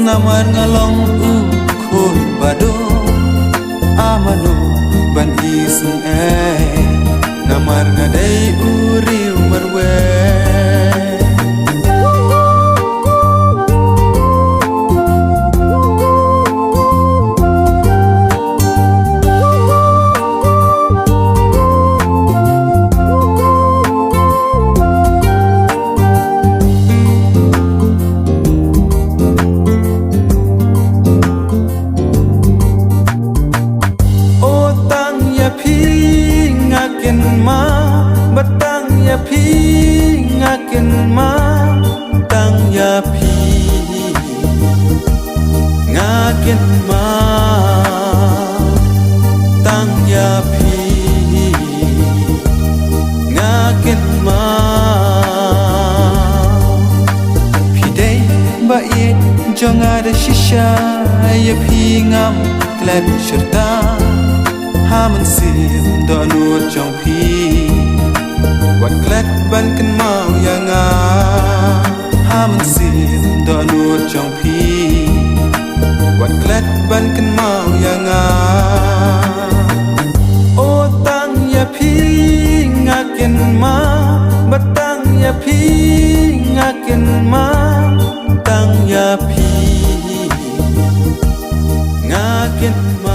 Namar ngalong u khoi bado amano ban isung namar ngadai u riu marwe batang ya pi ngaken ma tang ya pi ngaken ma tang ya pi ngaken ma pi dei ba ye jong ada shisha ya pi ngam klan shirta haman sim do nur jong pi wat klet ban kan mau yang haman sim do nur jong pi wat klet ban kan mau yang o tang ya pi ngaken ma batang ya pi ngaken ma tang ya pi ngaken ma